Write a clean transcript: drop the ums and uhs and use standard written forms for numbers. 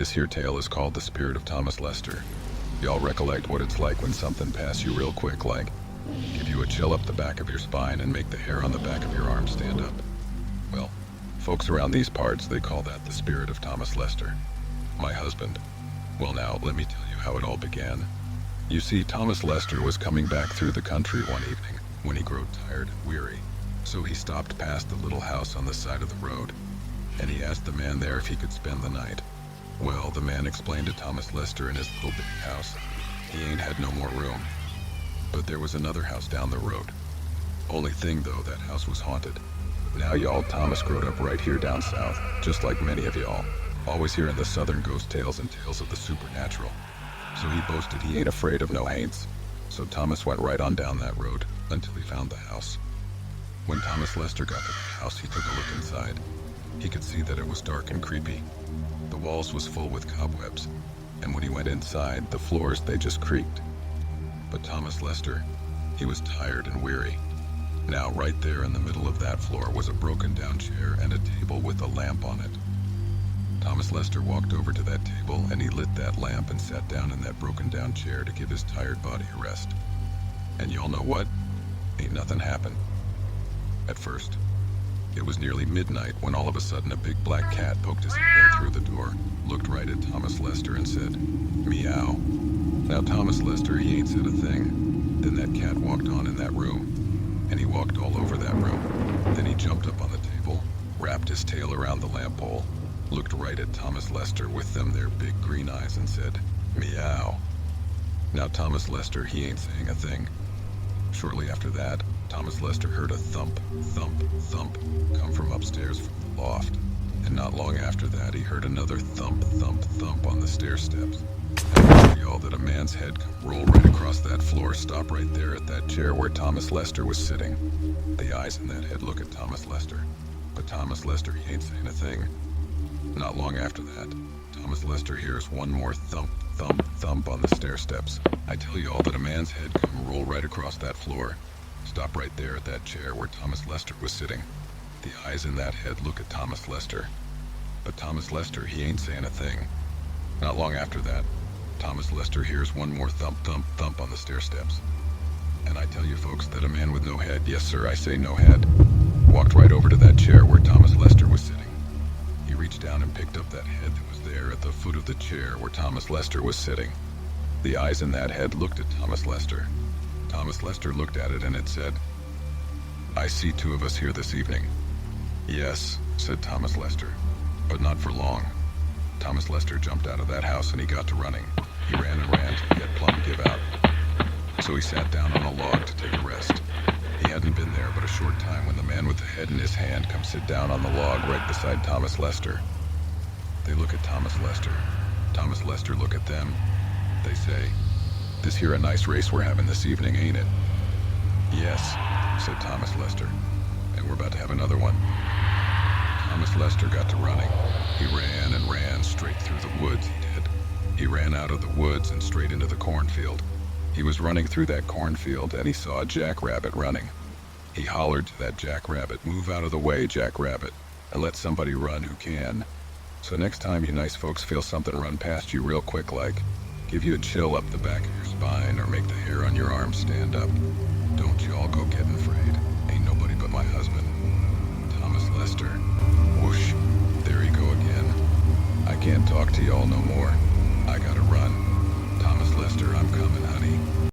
This here tale is called The Spirit of Thomas Lester. Y'all recollect what it's like when something pass you real quick, like give you a chill up the back of your spine and make the hair on the back of your arm stand up? Well, folks around these parts, they call that the spirit of Thomas Lester, my husband. Well, now, let me tell you how it all began. You see, Thomas Lester was coming back through the country one evening when he grew tired and weary. So he stopped past the little house on the side of the road, and he asked the man there if he could spend the night. Well, the man explained to Thomas Lester in his little big house, he ain't had no more room. But there was another house down the road. Only thing though, that house was haunted. Now y'all, Thomas growed up right here down south, just like many of y'all, always hearing the southern ghost tales and tales of the supernatural. So he boasted he ain't afraid of no haints. So Thomas went right on down that road until he found the house. When Thomas Lester got to the house, he took a look inside. He could see that it was dark and creepy. The walls was full with cobwebs, and when he went inside, the floors, they just creaked. But Thomas Lester, he was tired and weary. Now, right there in the middle of that floor was a broken down chair and a table with a lamp on it. Thomas Lester walked over to that table and he lit that lamp and sat down in that broken down chair to give his tired body a rest. And y'all know what? Ain't nothing happened. At first. It was nearly midnight when all of a sudden a big black cat poked his head in through the door, looked right at Thomas Lester and said, "Meow." Now Thomas Lester, he ain't said a thing. Then that cat walked on in that room, and he walked all over that room. Then he jumped up on the table, wrapped his tail around the lamp pole, looked right at Thomas Lester with them there big green eyes and said, "Meow." Now Thomas Lester, he ain't saying a thing. Shortly after that, Thomas Lester heard a thump, thump, thump come from upstairs from the loft. And not long after that, he heard another thump, thump, thump on the stair steps. And I tell y'all that a man's head come roll right across that floor, stop right there at that chair where Thomas Lester was sitting. The eyes in that head look at Thomas Lester. But Thomas Lester, he ain't saying a thing. Not long after that, Thomas Lester hears one more thump, thump, thump on the stair steps. I tell y'all that a man's head come roll right across that floor. Stop right there at that chair where Thomas Lester was sitting. The eyes in that head look at Thomas Lester. But Thomas Lester, he ain't saying a thing. Not long after that, Thomas Lester hears one more thump, thump, thump on the stair steps. And I tell you folks that a man with no head, yes sir, I say no head, walked right over to that chair where Thomas Lester was sitting. He reached down and picked up that head that was there at the foot of the chair where Thomas Lester was sitting. The eyes in that head looked at Thomas Lester. Thomas Lester looked at it and it said, "I see two of us here this evening." "Yes," said Thomas Lester, but not for long. Thomas Lester jumped out of that house and he got to running. He ran and ran till he had plumb give out. So he sat down on a log to take a rest. He hadn't been there but a short time when the man with the head in his hand come sit down on the log right beside Thomas Lester. They look at Thomas Lester. Thomas Lester look at them. They say, "This here a nice race we're having this evening, ain't it?" "Yes," said Thomas Lester, "and we're about to have another one." Thomas Lester got to running. He ran and ran straight through the woods, he did. He ran out of the woods and straight into the cornfield. He was running through that cornfield and he saw a jackrabbit running. He hollered to that jackrabbit, "Move out of the way, jackrabbit, and let somebody run who can." So next time you nice folks feel something run past you real quick like, give you a chill up the back of your spine or make the hair on your arm stand up, don't you all go getting afraid. Ain't nobody but my husband, Thomas Lester. Whoosh, there he go again. I can't talk to y'all no more.